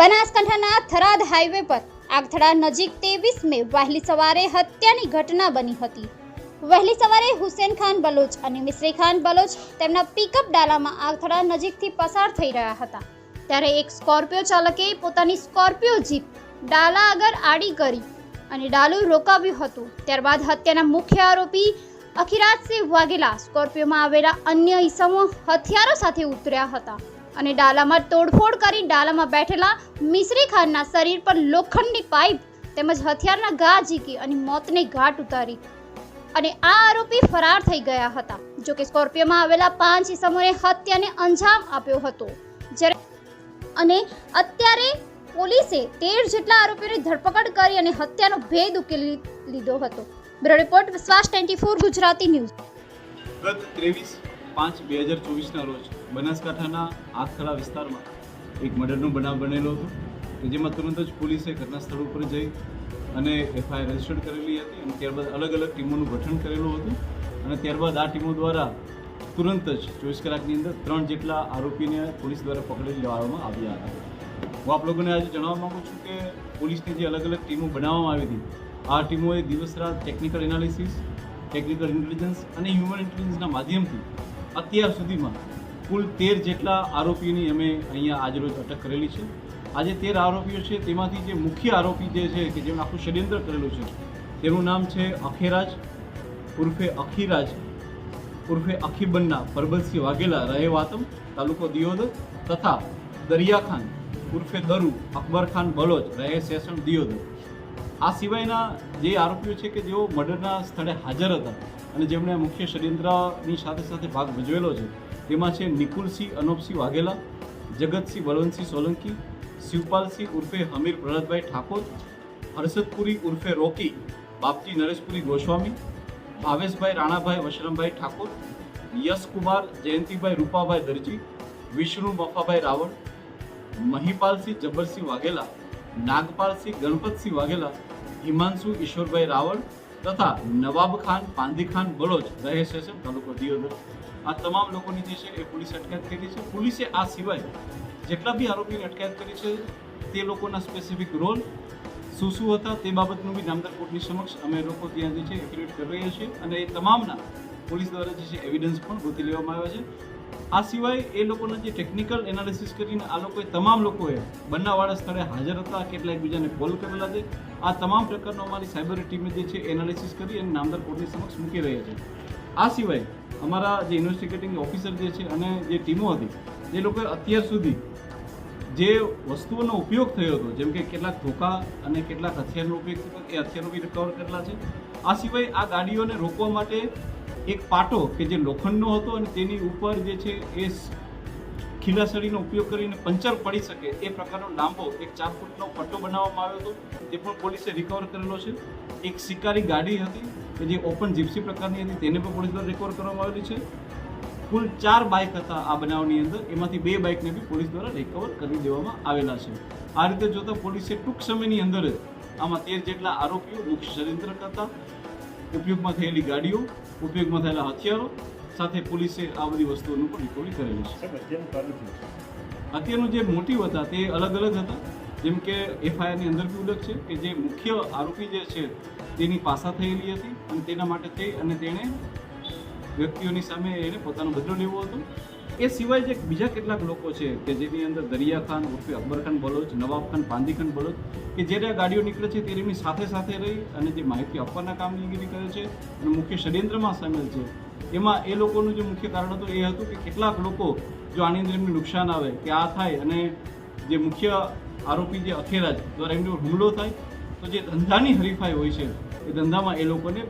બનાસકાંઠાના થરાદ હાઈવે પર આગથડા નજીક 23 મે વહેલી સવારે હત્યાની ઘટના બની હતી। વહેલી સવારે હુસેન ખાન બલોચ અને મિસરી ખાન બલોચ તેમના પિકઅપ ડાલામાં આગથડા નજીકથી પસાર થઈ રહ્યા હતા ત્યારે એક સ્કોર્પિયો ચાલકે પોતાની સ્કોર્પિયો જીપ ડાલા આગળ આડી કરી અને ડાલું રોકાવ્યું હતું। ત્યારબાદ હત્યાના મુખ્ય આરોપી અખીરાજસિંહ વાઘેલા સ્કોર્પિયોમાં આવેલા અન્ય ઈસમો હથિયારો સાથે ઉતર્યા હતા અને ડાલામાં તોડફોડ કરી ડાલામાં બેઠેલા મિસરી ખાનના શરીર પર લોખંડની પાઇપ તેમજ હથિયારના ઘા ઝીકી અને મોતને ઘાટ ઉતારી અને આ આરોપી ફરાર થઈ ગયા હતા। જો કે સ્કોર્પિયોમાં આવેલા 5 ઈસમોને હત્યાને અંજામ આપ્યો હતો અને અત્યારે પોલીસે 13 જેટલા આરોપીઓની ધરપકડ કરી અને હત્યાનો ભેદ ઉકેલી લીધો હતો। બ્યુરો રિપોર્ટ વિશ્વાસ 24 ગુજરાતી ન્યૂઝ। ગત 23/5/2024 રોજ બનાસકાંઠાના આગથડા વિસ્તારમાં એક મર્ડરનો બનાવ બનેલો હતો કે જેમાં તુરંત જ પોલીસે ઘટના સ્થળ ઉપર જઈ અને એફઆઈઆર રજીસ્ટર્ડ કરેલી હતી અને ત્યારબાદ અલગ અલગ ટીમોનું ગઠન કરેલું હતું અને ત્યારબાદ આ ટીમો દ્વારા તુરંત જ 24 કલાકની અંદર 3 જેટલા આરોપીને પોલીસ દ્વારા પકડી લેવામાં આવ્યા હતા। હું આપ લોકોને આજે જણાવવા માગું છું કે પોલીસની જે અલગ અલગ ટીમો બનાવવામાં આવી હતી આ ટીમોએ દિવસ રાત ટેકનિકલ એનાલિસિસ, ટેકનિકલ ઇન્ટેલિજન્સ અને હ્યુમન ઇન્ટેલિજન્સના માધ્યમથી અત્યાર સુધીમાં કુલ 13 જેટલા આરોપીઓની અમે અહીંયા આજરોજ અટક કરેલી છે। આજે 13 આરોપીઓ છે તેમાંથી જે મુખ્ય આરોપી જે છે કે જેમણે આખું ષડયંત્ર કરેલું છે તેનું નામ છે અખેરાજ ઉર્ફે અખીરાજ ઉર્ફે અખીબન્ના પરબતસિંહ વાઘેલા રહે વાતમ તાલુકો દિયોદર તથા દરિયા ખાન ઉર્ફે દરુ અકબર ખાન બલોચ રહે સેસણ દિયોદર। આ સિવાયના જે આરોપીઓ છે કે જેઓ મર્ડરના સ્થળે હાજર હતા અને જેમણે મુખ્ય ષડયંત્રની સાથે સાથે ભાગ ભજવેલો છે તેમાં છે નિકુલસિંહ અનોપસિંહ વાઘેલા, જગતસિંહ બળવંતસિંહ સોલંકી, શિવપાલસિંહ ઉર્ફે હમીર પ્રહલાદભાઈ ઠાકોર, હર્ષદપુરી ઉર્ફે રોકી, બાપજી નરેશપુરી ગોસ્વામી, ભાવેશભાઈ રાણાભાઈ વશરામભાઈ ઠાકોર, યશકુમાર જયંતિભાઈ રૂપાભાઈ દરજી, વિષ્ણુ મફાભાઈ રાવળ, મહિપાલસિંહ જબ્બરસિંહ વાઘેલા, નાગપાલસિંહ ગણપતસિંહ વાઘેલા, હિમાંશુ ઈશ્વરભાઈ રાવળ તથા નવાબ ખાન પાંદી ખાન બલોચ રહે સેસન તાલુકો દિયોદર। આ તમામ લોકોની જે છે એ પોલીસે અટકાયત કરી છે। પોલીસે આ સિવાય જેટલા બી આરોપીની અટકાયત કરી છે તે લોકોના સ્પેસિફિક રોલ શું હતા તે બાબતનું બી નામદાર કોર્ટની સમક્ષ અમે લોકો ત્યાં જે છે એક્યુરેટ કરી રહ્યા છીએ અને એ તમામના પોલીસ દ્વારા જે છે એવિડન્સ પણ ગોતી લેવામાં આવ્યા છે। આ સિવાય એ લોકોના જે ટેકનિકલ એનાલિસિસ કરીને આ લોકોએ તમામ લોકોએ બનાવવાળા સ્થળે હાજર હતા, કેટલા એકબીજાને કોલ કરેલા છે, આ તમામ પ્રકારનો અમારી સાયબર ટીમે જે છે એનાલિસિસ કરી અને નામદાર કોર્ટની સમક્ષ મૂકી રહ્યા છે। આ સિવાય અમારા જે ઇન્વેસ્ટિગેટિંગ ઓફિસર જે છે અને જે ટીમો હતી એ લોકોએ અત્યાર સુધી જે વસ્તુઓનો ઉપયોગ થયો હતો જેમ કે કેટલાક ધોકા અને કેટલાક હથિયારનો ઉપયોગ થયો એ હથિયારો બી રિકવર કરેલા છે। આ સિવાય આ ગાડીઓને રોકવા માટે એક પાટો કે જે લોખંડનો હતો અને તેની ઉપર જે છે એ ખીલાસળીનો ઉપયોગ કરીને પંચર પડી શકે એ પ્રકારનો લાંબો એક 4 ફૂટનો પટ્ટો બનાવવામાં આવ્યો હતો તે પણ પોલીસે રિકવર કરેલો છે। એક શિકારી ગાડી હતી કે જે ઓપન જીપ્સી પ્રકારની હતી તેને પણ પોલીસ દ્વારા રિકવર કરવામાં આવેલી છે। કુલ 4 બાઇક હતા આ બનાવની અંદર, એમાંથી 2 બાઇકને બી પોલીસ દ્વારા રિકવર કરી દેવામાં આવેલા છે। આ રીતે જોતા પોલીસે ટૂંક સમયની અંદર જ આમાં 13 જેટલા આરોપીઓ, મુખ્ય ષડયંત્રકર્તા, ઉપયોગમાં થયેલી ગાડીઓ, ઉપયોગમાં થયેલા હથિયારો સાથે પોલીસે આ બધી વસ્તુઓનું પણ રિકવરી કરેલી છે। અત્યારનું જે મોટિવ હતા તે અલગ અલગ હતા, જેમ કે એફઆઈઆરની અંદર બી ઉલ્લેખ છે કે જે મુખ્ય આરોપી જે છે તેની પાસા થયેલી હતી અને તેના માટે થઈ અને તેણે વ્યક્તિઓની સામે એને પોતાનો બદલો લેવો હતો। એ સિવાય જે બીજા કેટલાક લોકો છે કે જેની અંદર દરિયા ખાન ઉર્ફે અકબર ખાન બલોચ, નવાબ ખાન પાંદી ખાન બલોચ કે જ્યારે આ ગાડીઓ નીકળે છે તેની સાથે સાથે રહી અને જે માહિતી આપવાના કામગીરી કરે છે અને મુખ્ય ષડયંત્રમાં સામેલ છે। એમાં એ લોકોનું જે મુખ્ય કારણ હતું એ હતું કે કેટલાક લોકો જો આની અંદર એમને નુકસાન આવે કે આ થાય અને જે મુખ્ય આરોપી જે અખેરાજ દ્વારા એમનો હુમલો થાય તો જે ધંધાની હરીફાઈ હોય છે એ ધંધામાં એ લોકોને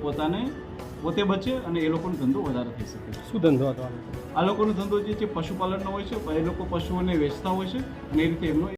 પોતે બચે અને એ લોકોનો ધંધો વધારે થઈ શકે। શું ધંધો હતો આ લોકોનો ધંધો જે છે પશુપાલનનો હોય છે, એ લોકો પશુઓને વેચતા હોય છે અને એ રીતે એમનો